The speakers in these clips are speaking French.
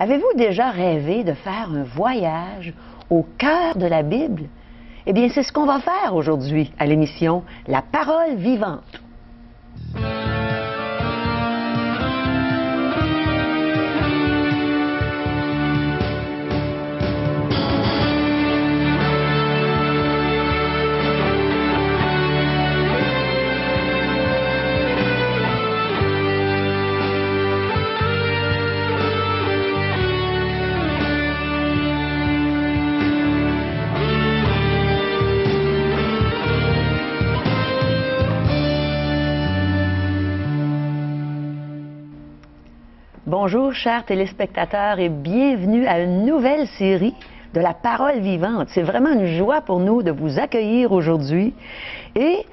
Avez-vous déjà rêvé de faire un voyage au cœur de la Bible? Eh bien, c'est ce qu'on va faire aujourd'hui à l'émission La Parole vivante. Bonjour, chers téléspectateurs, et bienvenue à une nouvelle série de La Parole vivante. C'est vraiment une joie pour nous de vous accueillir aujourd'hui. Et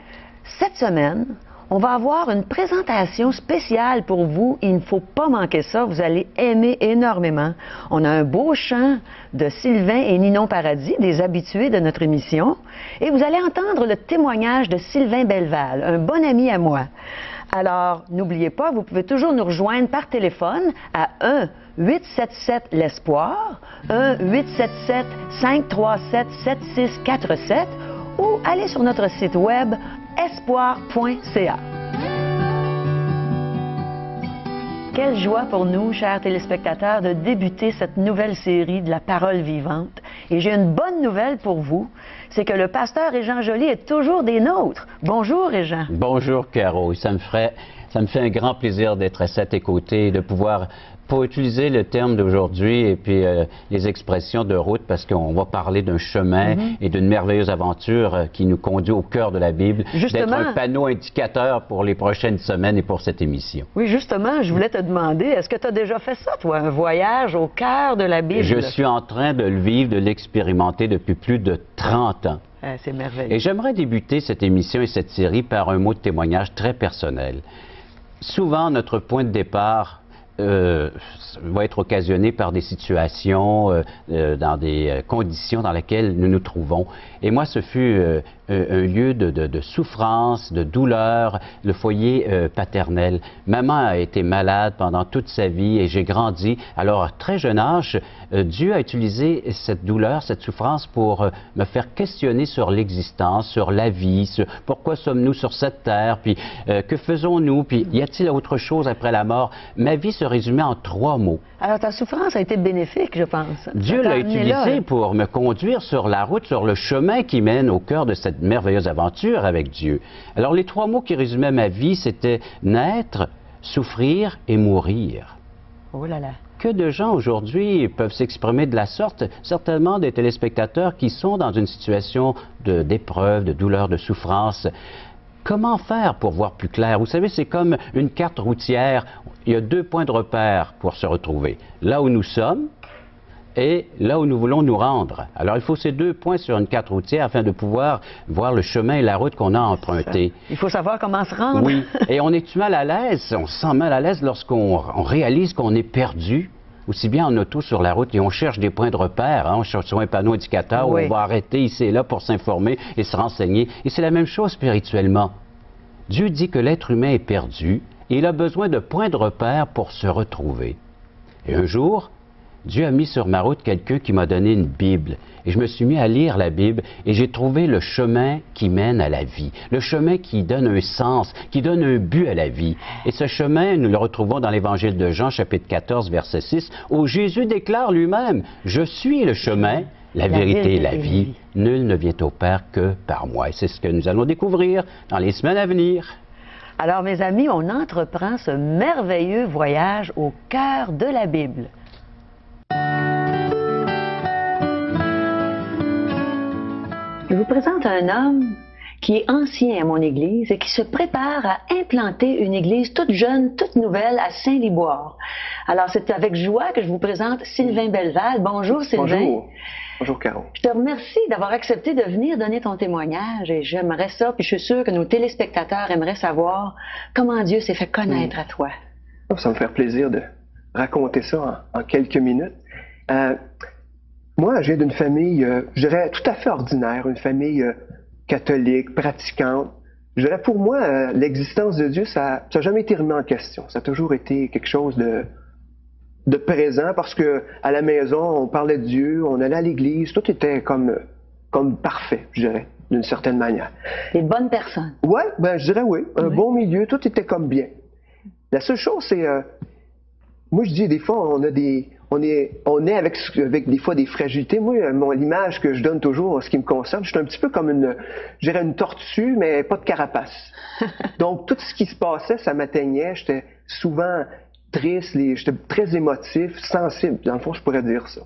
cette semaine, on va avoir une présentation spéciale pour vous. Il ne faut pas manquer ça, vous allez aimer énormément. On a un beau chant de Sylvain et Ninon Paradis, des habitués de notre émission. Et vous allez entendre le témoignage de Sylvain Belleval, un bon ami à moi. Alors, n'oubliez pas, vous pouvez toujours nous rejoindre par téléphone à 1-877-l'Espoir, 1-877-537-7647 ou aller sur notre site web espoir.ca. Quelle joie pour nous, chers téléspectateurs, de débuter cette nouvelle série de La Parole vivante. Et j'ai une bonne nouvelle pour vous, c'est que le pasteur Régent Joly est toujours des nôtres. Bonjour, Régent. Bonjour, Caro. Ça me fait un grand plaisir d'être à tes côtés et de pouvoir, pour utiliser le terme d'aujourd'hui et puis les expressions de route, parce qu'on va parler d'un chemin et d'une merveilleuse aventure qui nous conduit au cœur de la Bible, d'être un panneau indicateur pour les prochaines semaines et pour cette émission. Oui, justement, je voulais te demander, est-ce que tu as déjà fait ça, toi, un voyage au cœur de la Bible? Je suis en train de le vivre, de l'expérimenter depuis plus de 30 ans. C'est merveilleux. Et j'aimerais débuter cette émission et cette série par un mot de témoignage très personnel. Souvent, notre point de départ va être occasionné par des situations, dans des conditions dans lesquelles nous nous trouvons. Et moi, ce fut un lieu de souffrance, de douleur, le foyer paternel. Maman a été malade pendant toute sa vie et j'ai grandi. Alors, à très jeune âge, Dieu a utilisé cette douleur, cette souffrance pour me faire questionner sur l'existence, sur la vie, sur pourquoi sommes-nous sur cette terre, puis que faisons-nous, puis y a-t-il autre chose après la mort? Ma vie se résumait en 3 mots. Alors, ta souffrance a été bénéfique, je pense. Dieu l'a utilisé pour me conduire sur la route, sur le chemin qui mène au cœur de cette merveilleuse aventure avec Dieu. Alors, les 3 mots qui résumaient ma vie, c'était naître, souffrir et mourir. Oh là là. Que de gens aujourd'hui peuvent s'exprimer de la sorte, certainement des téléspectateurs qui sont dans une situation d'épreuve, de douleur, de souffrance. Comment faire pour voir plus clair? Vous savez, c'est comme une carte routière. Il y a 2 points de repère pour se retrouver. Là où nous sommes et là où nous voulons nous rendre. Alors, il faut ces 2 points sur une carte routière afin de pouvoir voir le chemin et la route qu'on a emprunté. Il faut savoir comment se rendre. Oui. Et on est mal à l'aise, on se sent mal à l'aise lorsqu'on réalise qu'on est perdu, aussi bien en auto sur la route, et on cherche des points de repère, on cherche sur un panneau indicateur où on va arrêter ici et là pour s'informer et se renseigner. Et c'est la même chose spirituellement. Dieu dit que l'être humain est perdu et il a besoin de points de repère pour se retrouver. Et un jour, Dieu a mis sur ma route quelqu'un qui m'a donné une Bible. Et je me suis mis à lire la Bible et j'ai trouvé le chemin qui mène à la vie. Le chemin qui donne un sens, qui donne un but à la vie. Et ce chemin, nous le retrouvons dans l'Évangile de Jean, chapitre 14, verset 6, où Jésus déclare lui-même, « Je suis le chemin, la vérité et la vie. Nul ne vient au Père que par moi. » Et c'est ce que nous allons découvrir dans les semaines à venir. Alors, mes amis, on entreprend ce merveilleux voyage au cœur de la Bible. Je vous présente un homme qui est ancien à mon église et qui se prépare à implanter une église toute jeune, toute nouvelle à Saint-Liboire. Alors, c'est avec joie que je vous présente Sylvain Belleval. Bonjour, Sylvain. Bonjour. Bonjour, Caro. Je te remercie d'avoir accepté de venir donner ton témoignage et j'aimerais ça, puis je suis sûre que nos téléspectateurs aimeraient savoir comment Dieu s'est fait connaître à toi. Ça me fait plaisir de raconter ça en quelques minutes. Moi, je viens d'une famille, je dirais, tout à fait ordinaire, une famille catholique, pratiquante. Je dirais, pour moi, l'existence de Dieu, ça n'a jamais été remis en question. Ça a toujours été quelque chose présent parce que à la maison, on parlait de Dieu, on allait à l'église, tout était comme parfait, je dirais, d'une certaine manière. Des bonnes personnes. Ouais, ben je dirais oui. Un bon milieu, tout était comme bien. La seule chose, c'est, moi je dis des fois, on est avec des fois des fragilités. Moi, l'image que je donne toujours, en ce qui me concerne, je suis un petit peu comme je dirais une tortue, mais pas de carapace. Donc tout ce qui se passait, ça m'atteignait. J'étais souvent triste, j'étais très émotif, sensible. Dans le fond, je pourrais dire ça.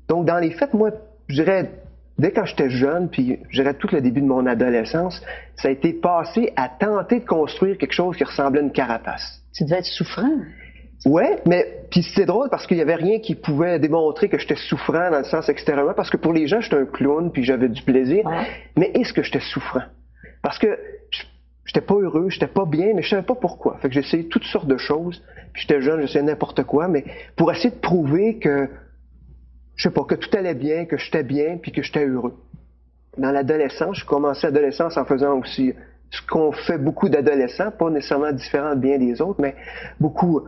Donc dans les faits, moi, je dirais, dès quand j'étais jeune, puis je dirais tout le début de mon adolescence, ça a été passé à tenter de construire quelque chose qui ressemblait à une carapace. Tu devais être souffrant. Ouais, mais puis c'est drôle parce qu'il y avait rien qui pouvait démontrer que j'étais souffrant dans le sens extérieurement, parce que pour les gens, j'étais un clown puis j'avais du plaisir. Ouais. Mais est-ce que j'étais souffrant? Parce que j'étais pas heureux, j'étais pas bien, mais je savais pas pourquoi. Fait que j'essayais toutes sortes de choses. Puis j'étais jeune, j'essayais n'importe quoi, mais pour essayer de prouver que, je sais pas, que tout allait bien, que j'étais bien, puis que j'étais heureux. Dans l'adolescence, je commençais l'adolescence en faisant aussi ce qu'on fait beaucoup d'adolescents, pas nécessairement différent de bien des autres, mais beaucoup,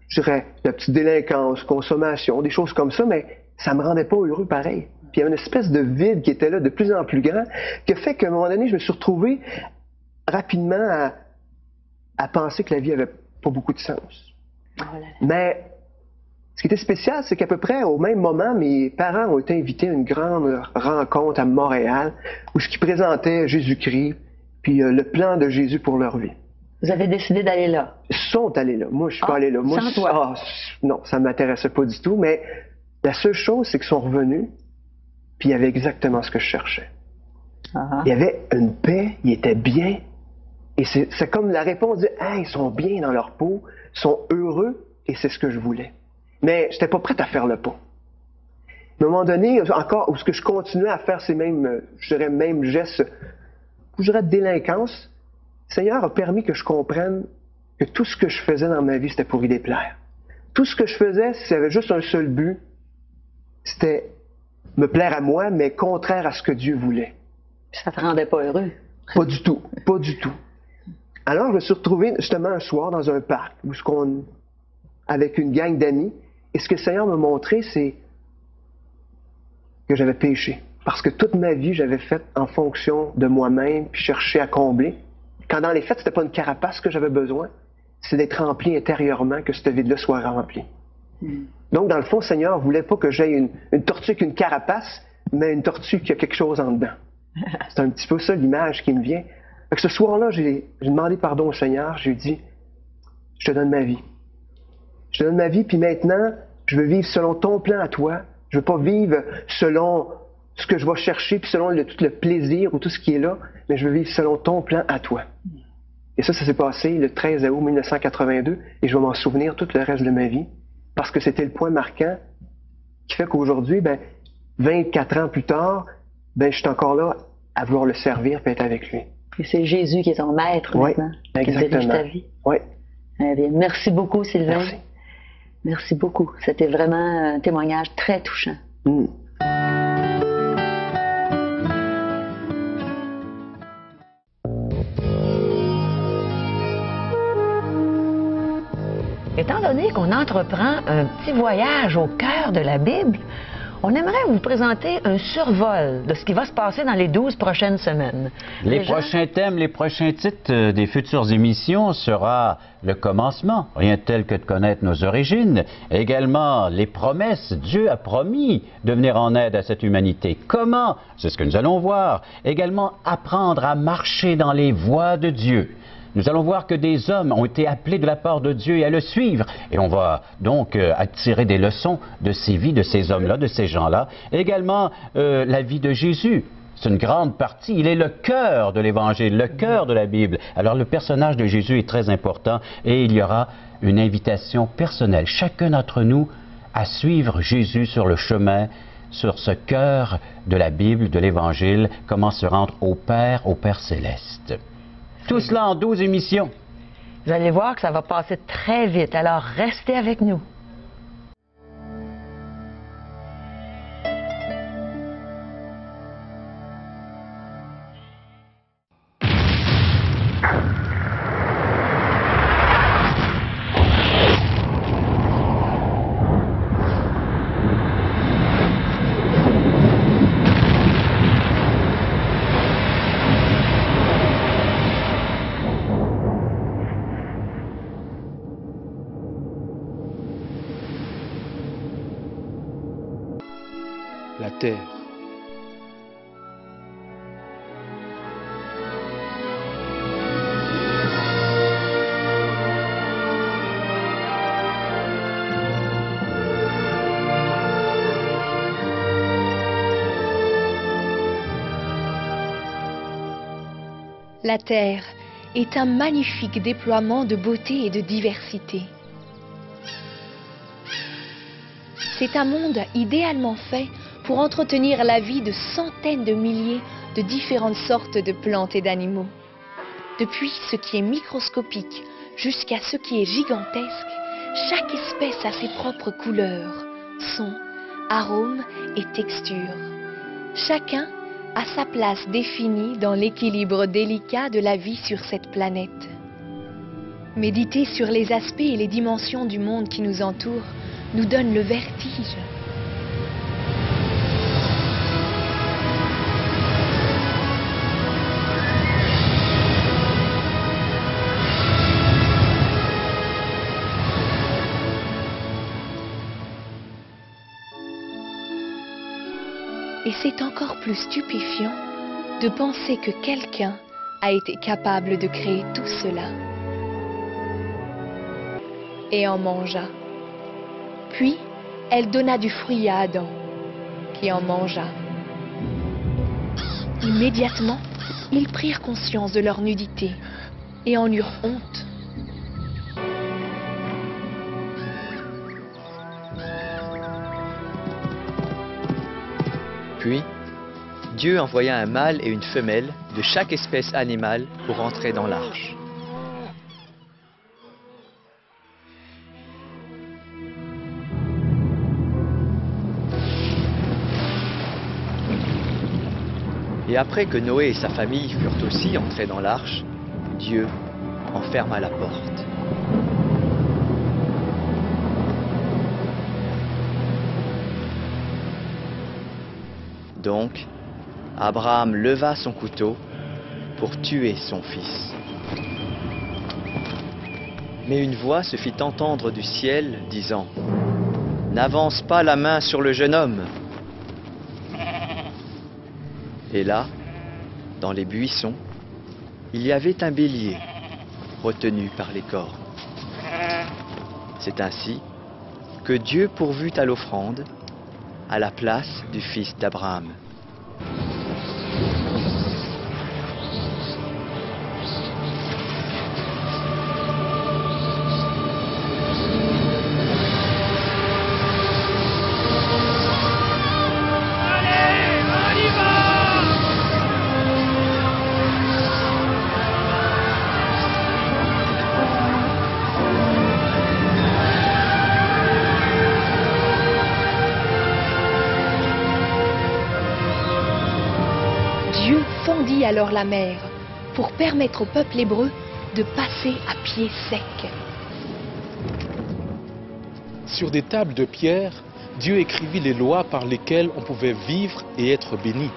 je dirais, de petite délinquance, consommation, des choses comme ça, mais ça me rendait pas heureux pareil. Puis il y avait une espèce de vide qui était là de plus en plus grand, qui a fait qu'à un moment donné, je me suis retrouvé rapidement à penser que la vie avait pas beaucoup de sens. Voilà. Mais ce qui était spécial, c'est qu'à peu près au même moment, mes parents ont été invités à une grande rencontre à Montréal où ils présentaient Jésus-Christ, puis le plan de Jésus pour leur vie. Vous avez décidé d'aller là? Ils sont allés là. Moi, je suis pas allé là. Moi, sans toi? Non, ça ne m'intéressait pas du tout, mais la seule chose, c'est qu'ils sont revenus, puis il y avait exactement ce que je cherchais. Il y avait une paix, ils étaient bien, et c'est comme la réponse dit, ils sont bien dans leur peau, ils sont heureux, et c'est ce que je voulais. Mais je n'étais pas prête à faire le pas. À un moment donné, encore, où ce que je continuais à faire ces mêmes, je dirais, mêmes gestes, je dirais, de délinquance, le Seigneur a permis que je comprenne que tout ce que je faisais dans ma vie, c'était pour y déplaire. Tout ce que je faisais, s'il y avait juste un seul but, c'était me plaire à moi, mais contraire à ce que Dieu voulait. Ça ne te rendait pas heureux? Pas du tout, pas du tout. Alors, je me suis retrouvé justement un soir dans un parc, avec une gang d'amis, et ce que le Seigneur m'a montré, c'est que j'avais péché. Parce que toute ma vie, j'avais fait en fonction de moi-même, puis cherché à combler. Quand dans les faits, c'était pas une carapace que j'avais besoin, c'est d'être rempli intérieurement, que cette vide-là soit remplie. Donc, dans le fond, le Seigneur ne voulait pas que j'aie une tortue avec une carapace, mais une tortue qui a quelque chose en dedans. C'est un petit peu ça l'image qui me vient. Fait que ce soir-là, j'ai demandé pardon au Seigneur, j'ai dit, je te donne ma vie. Je te donne ma vie, puis maintenant, je veux vivre selon ton plan à toi. Je veux pas vivre selon ce que je vais chercher, puis selon tout le plaisir ou tout ce qui est là, mais je veux vivre selon ton plan à toi. Et ça s'est passé le 13 août 1982, et je vais m'en souvenir tout le reste de ma vie, parce que c'était le point marquant qui fait qu'aujourd'hui, 24 ans plus tard, je suis encore là à vouloir le servir et être avec lui. Et c'est Jésus qui est ton maître maintenant, qui dirige ta vie. Oui. Merci beaucoup, Sylvain. Merci. Merci beaucoup. C'était vraiment un témoignage très touchant. Étant donné qu'on entreprend un petit voyage au cœur de la Bible, on aimerait vous présenter un survol de ce qui va se passer dans les 12 prochaines semaines. Les prochains thèmes, les prochains titres des futures émissions sera le commencement, rien de tel que de connaître nos origines. Également, les promesses. Dieu a promis de venir en aide à cette humanité. Comment? C'est ce que nous allons voir. Également, apprendre à marcher dans les voies de Dieu. Nous allons voir que des hommes ont été appelés de la part de Dieu et à le suivre. Et on va donc attirer des leçons de ces vies, de ces hommes-là, de ces gens-là. Également, la vie de Jésus. C'est une grande partie. Il est le cœur de l'Évangile, le cœur de la Bible. Alors, le personnage de Jésus est très important et il y aura une invitation personnelle. Chacun d'entre nous à suivre Jésus sur le chemin, sur ce cœur de la Bible, de l'Évangile, comment se rendre au Père céleste. Tout cela en 12 émissions. Vous allez voir que ça va passer très vite, alors restez avec nous. la terre. La Terre est un magnifique déploiement de beauté et de diversité. C'est un monde idéalement fait pour entretenir la vie de centaines de milliers de différentes sortes de plantes et d'animaux. Depuis ce qui est microscopique jusqu'à ce qui est gigantesque, chaque espèce a ses propres couleurs, sons, arômes et textures. Chacun a sa place définie dans l'équilibre délicat de la vie sur cette planète. Méditer sur les aspects et les dimensions du monde qui nous entoure nous donne le vertige. Et c'est encore plus stupéfiant de penser que quelqu'un a été capable de créer tout cela. Et en mangea. Puis, elle donna du fruit à Adam, qui en mangea. Immédiatement, ils prirent conscience de leur nudité et en eurent honte. Puis, Dieu envoya un mâle et une femelle de chaque espèce animale pour entrer dans l'arche. Et après que Noé et sa famille furent aussi entrés dans l'arche, Dieu en ferma la porte. Donc, Abraham leva son couteau pour tuer son fils. Mais une voix se fit entendre du ciel, disant « N'avance pas la main sur le jeune homme !» Et là, dans les buissons, il y avait un bélier retenu par les cornes. C'est ainsi que Dieu pourvut à l'offrande à la place du fils d'Abraham. Dieu fendit alors la mer pour permettre au peuple hébreu de passer à pied sec. Sur des tables de pierre, Dieu écrivit les lois par lesquelles on pouvait vivre et être béni.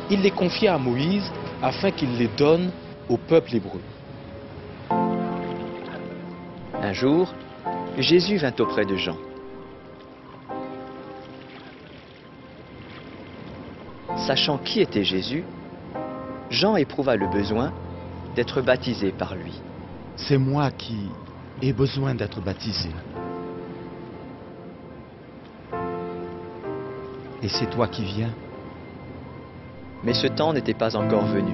Il les confia à Moïse afin qu'il les donne au peuple hébreu. Un jour, Jésus vint auprès de Jean. Sachant qui était Jésus, Jean éprouva le besoin d'être baptisé par lui. C'est moi qui ai besoin d'être baptisé. Et c'est toi qui viens. Mais ce temps n'était pas encore venu.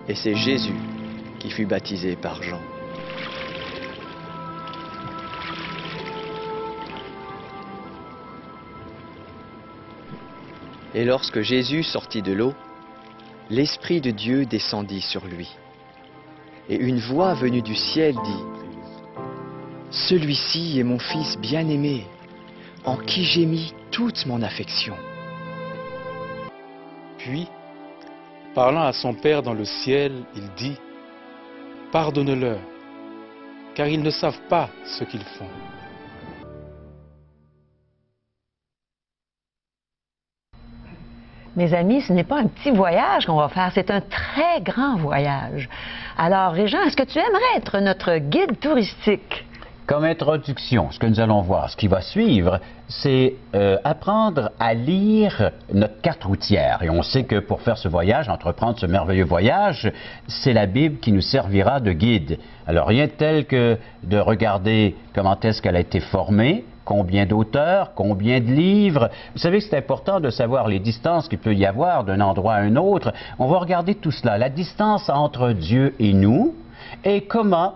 Et c'est Jésus qui fut baptisé par Jean. Et lorsque Jésus sortit de l'eau, l'Esprit de Dieu descendit sur lui. Et une voix venue du ciel dit « Celui-ci est mon Fils bien-aimé, en qui j'ai mis toute mon affection. » Puis, parlant à son Père dans le ciel, il dit « Pardonne-leur, car ils ne savent pas ce qu'ils font. » Mes amis, ce n'est pas un petit voyage qu'on va faire, c'est un très grand voyage. Alors, Régent, est-ce que tu aimerais être notre guide touristique? Comme introduction, ce que nous allons voir, ce qui va suivre, c'est apprendre à lire notre carte routière. Et on sait que pour faire ce voyage, entreprendre ce merveilleux voyage, c'est la Bible qui nous servira de guide. Alors rien de tel que de regarder comment est-ce qu'elle a été formée, combien d'auteurs, combien de livres. Vous savez que c'est important de savoir les distances qu'il peut y avoir d'un endroit à un autre. On va regarder tout cela, la distance entre Dieu et nous, et comment,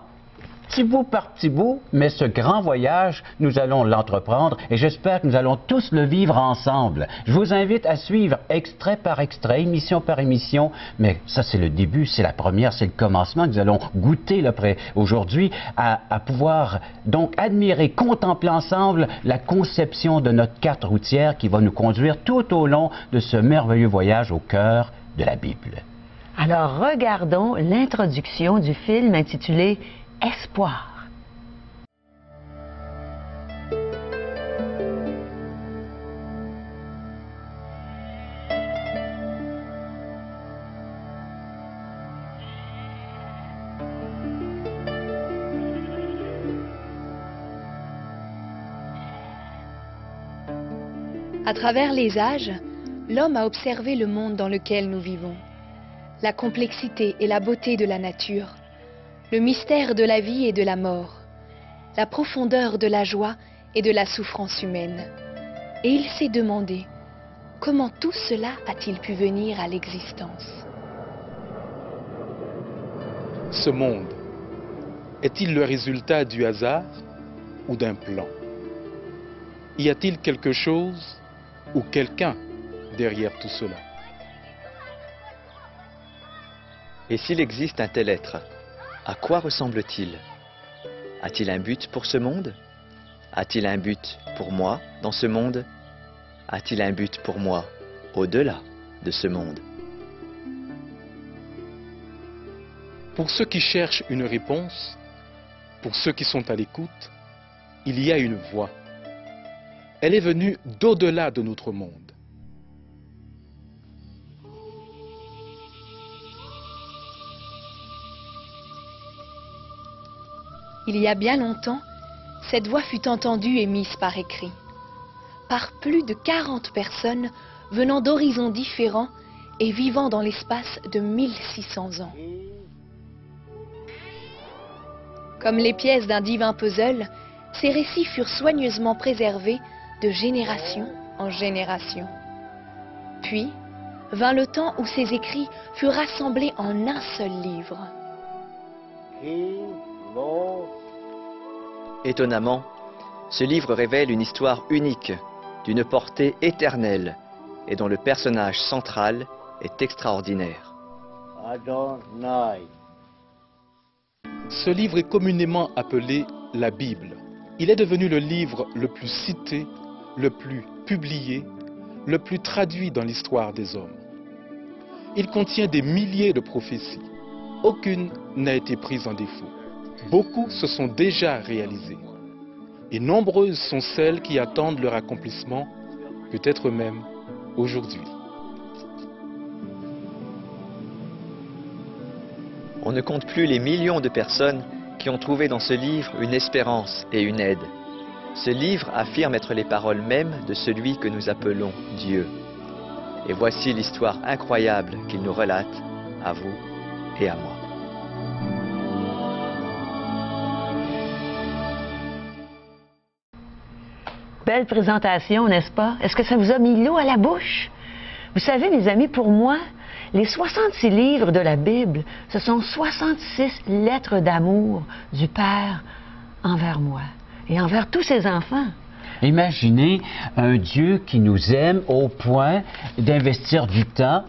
petit bout par petit bout, mais ce grand voyage, nous allons l'entreprendre et j'espère que nous allons tous le vivre ensemble. Je vous invite à suivre extrait par extrait, émission par émission, mais ça c'est le début, c'est la première, c'est le commencement. Nous allons goûter aujourd'hui à pouvoir donc admirer, contempler ensemble la conception de notre carte routière qui va nous conduire tout au long de ce merveilleux voyage au cœur de la Bible. Alors regardons l'introduction du film intitulé Espoir. À travers les âges, l'homme a observé le monde dans lequel nous vivons, la complexité et la beauté de la nature, le mystère de la vie et de la mort, la profondeur de la joie et de la souffrance humaine. Et il s'est demandé, comment tout cela a-t-il pu venir à l'existence? Ce monde est-il le résultat du hasard ou d'un plan? Y a-t-il quelque chose ou quelqu'un derrière tout cela? Et s'il existe un tel être, à quoi ressemble-t-il? A-t-il un but pour ce monde? A-t-il un but pour moi dans ce monde? A-t-il un but pour moi au-delà de ce monde? Pour ceux qui cherchent une réponse, pour ceux qui sont à l'écoute, il y a une voix. Elle est venue d'au-delà de notre monde. Il y a bien longtemps, cette voix fut entendue et mise par écrit, par plus de 40 personnes venant d'horizons différents et vivant dans l'espace de 1600 ans. Comme les pièces d'un divin puzzle, ces récits furent soigneusement préservés de génération en génération. Puis, vint le temps où ces écrits furent rassemblés en un seul livre. Étonnamment, ce livre révèle une histoire unique, d'une portée éternelle, et dont le personnage central est extraordinaire. Ce livre est communément appelé la Bible. Il est devenu le livre le plus cité, le plus publié, le plus traduit dans l'histoire des hommes. Il contient des milliers de prophéties. Aucune n'a été prise en défaut. Beaucoup se sont déjà réalisées. Et nombreuses sont celles qui attendent leur accomplissement, peut-être même aujourd'hui. On ne compte plus les millions de personnes qui ont trouvé dans ce livre une espérance et une aide. Ce livre affirme être les paroles mêmes de celui que nous appelons Dieu. Et voici l'histoire incroyable qu'il nous relate, à vous et à moi. Belle présentation, n'est-ce pas? Est-ce que ça vous a mis l'eau à la bouche? Vous savez, mes amis, pour moi, les 66 livres de la Bible, ce sont 66 lettres d'amour du Père envers moi et envers tous ses enfants. Imaginez un Dieu qui nous aime au point d'investir du temps,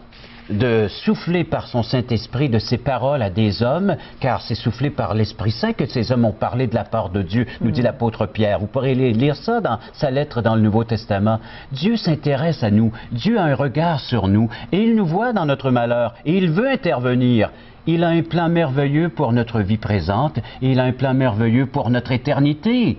de souffler par son Saint-Esprit de ses paroles à des hommes, car c'est soufflé par l'Esprit Saint que ces hommes ont parlé de la part de Dieu, nous dit l'apôtre Pierre. Vous pourrez lire ça dans sa lettre dans le Nouveau Testament. Dieu s'intéresse à nous, Dieu a un regard sur nous, et il nous voit dans notre malheur, et il veut intervenir. Il a un plan merveilleux pour notre vie présente, et il a un plan merveilleux pour notre éternité.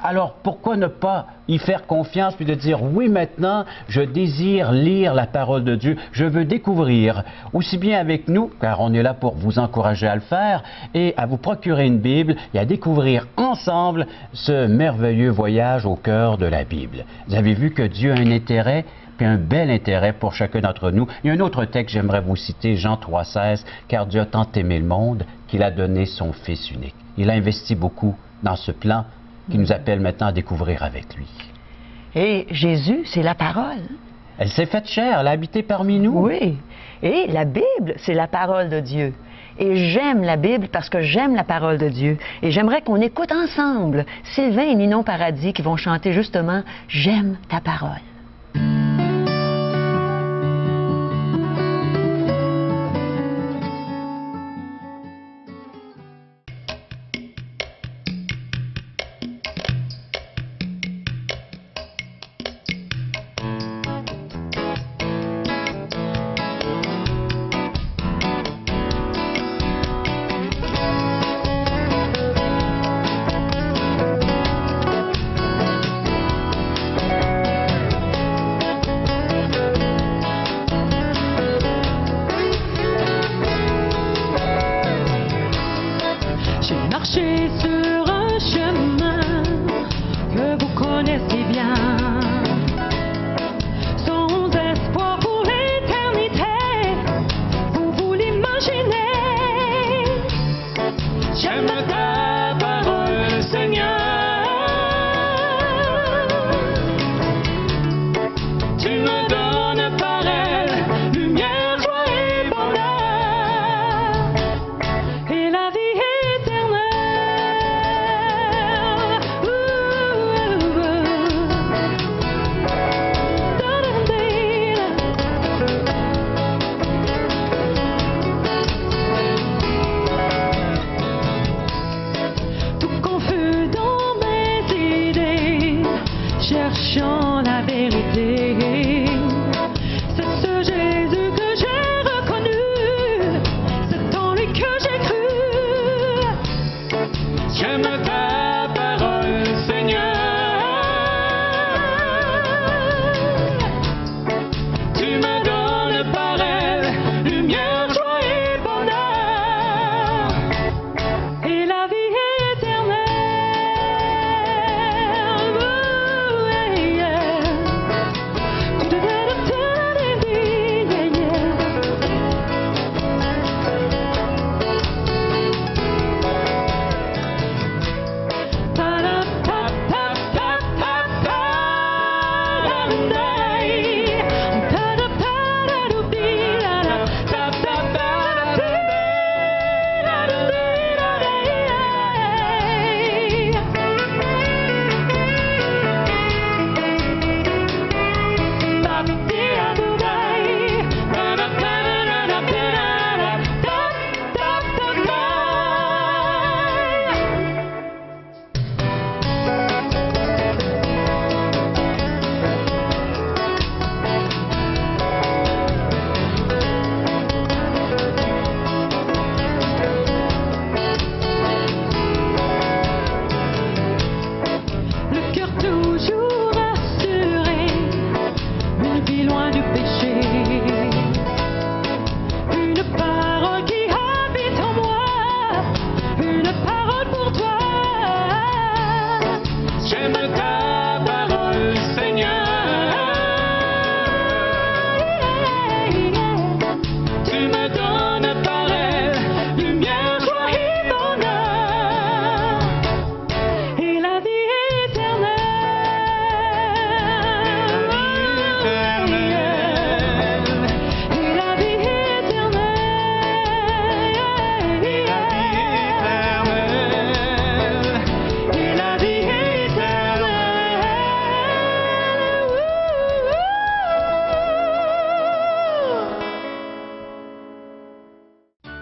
Alors pourquoi ne pas y faire confiance puis de dire oui, maintenant je désire lire la parole de Dieu, je veux découvrir aussi bien avec nous, car on est là pour vous encourager à le faire et à vous procurer une Bible et à découvrir ensemble ce merveilleux voyage au cœur de la Bible. Vous avez vu que Dieu a un intérêt, puis un bel intérêt pour chacun d'entre nous. Il y a un autre texte que j'aimerais vous citer, Jean 3,16, car Dieu a tant aimé le monde qu'il a donné son Fils unique. Il a investi beaucoup dans ce plan qui nous appelle maintenant à découvrir avec lui. Et Jésus, c'est la parole. Elle s'est faite chair, elle a habité parmi nous. Oui. Et la Bible, c'est la parole de Dieu. Et j'aime la Bible parce que j'aime la parole de Dieu. Et j'aimerais qu'on écoute ensemble Sylvain et Ninon Paradis qui vont chanter justement « J'aime ta parole ». Marcher sur un chemin que vous connaissez bien, sans espoir pour l'éternité, vous l'imaginez. J'aime ta parole, Seigneur. Tu me donnes par elle lumière, joie et bonheur, et la vie cherchant la vérité. C'est ce Jésus que j'ai reconnu, c'est en lui que j'ai cru. J'aime ta parole, Seigneur. Tu me donnes par elle lumière, joie et bonheur, et la vie éternelle.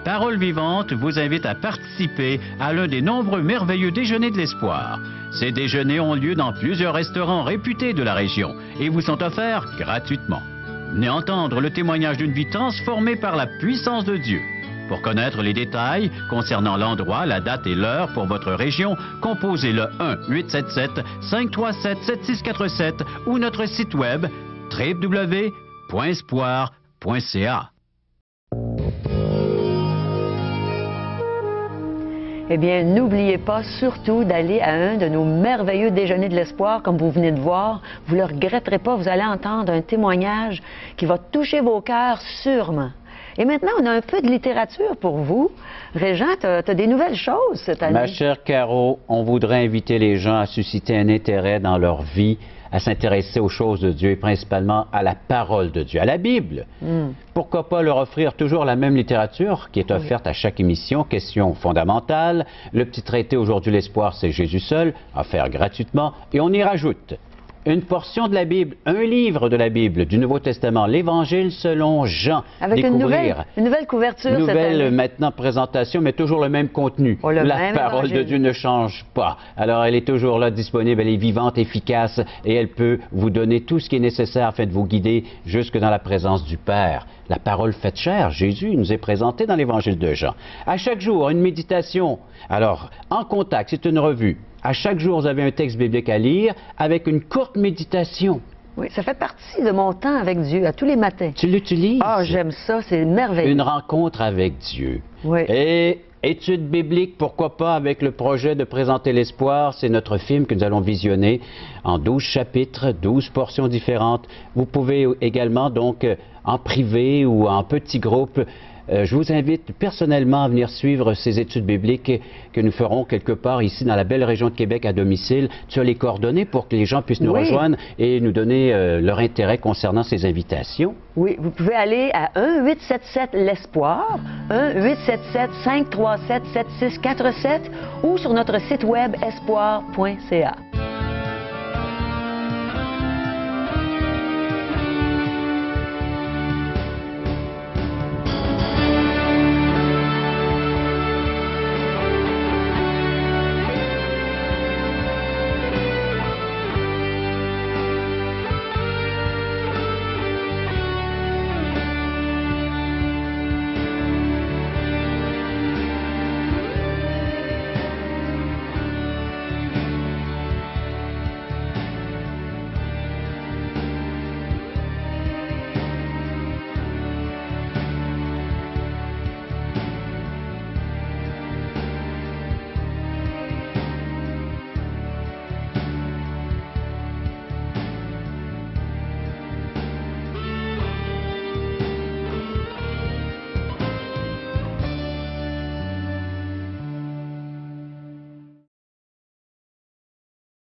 Parole vivante vous invite à participer à l'un des nombreux merveilleux déjeuners de l'espoir. Ces déjeuners ont lieu dans plusieurs restaurants réputés de la région et vous sont offerts gratuitement. Venez entendre le témoignage d'une vie transformée par la puissance de Dieu. Pour connaître les détails concernant l'endroit, la date et l'heure pour votre région, composez le 1-877-537-7647 ou notre site web www.espoir.ca. Eh bien, n'oubliez pas surtout d'aller à un de nos merveilleux déjeuners de l'espoir, comme vous venez de voir. Vous ne le regretterez pas, vous allez entendre un témoignage qui va toucher vos cœurs sûrement. Et maintenant, on a un peu de littérature pour vous. Régent, tu as des nouvelles choses cette année. Ma chère Caro, on voudrait inviter les gens à susciter un intérêt dans leur vie, à s'intéresser aux choses de Dieu et principalement à la parole de Dieu, à la Bible. Pourquoi pas leur offrir toujours la même littérature qui est offerte à chaque émission, questions fondamentales. Le petit traité aujourd'hui, l'espoir, c'est Jésus seul, offert gratuitement, et on y rajoute une portion de la Bible, un livre de la Bible, du Nouveau Testament, l'Évangile selon Jean. Avec une nouvelle couverture cette année. Maintenant présentation, mais toujours le même contenu. La parole de Dieu ne change pas. Alors, elle est toujours là, disponible, elle est vivante, efficace, et elle peut vous donner tout ce qui est nécessaire afin de vous guider jusque dans la présence du Père. La parole faite chair, Jésus nous est présenté dans l'Évangile de Jean. À chaque jour, une méditation. Alors, En Contact, c'est une revue. À chaque jour, vous avez un texte biblique à lire avec une courte méditation. Oui, ça fait partie de mon temps avec Dieu, à tous les matins. Tu l'utilises? Ah, j'aime ça, c'est merveilleux. Une rencontre avec Dieu. Oui. Et études bibliques, pourquoi pas, avec le projet de présenter l'espoir. C'est notre film que nous allons visionner en 12 chapitres, 12 portions différentes. Vous pouvez également, donc, en privé ou en petit groupe, je vous invite personnellement à venir suivre ces études bibliques que nous ferons quelque part ici dans la belle région de Québec à domicile. Tu as les coordonnées pour que les gens puissent nous rejoindre et nous donner leur intérêt concernant ces invitations. Oui, vous pouvez aller à 1-877-l'Espoir, 1-877-537-7647 ou sur notre site web espoir.ca.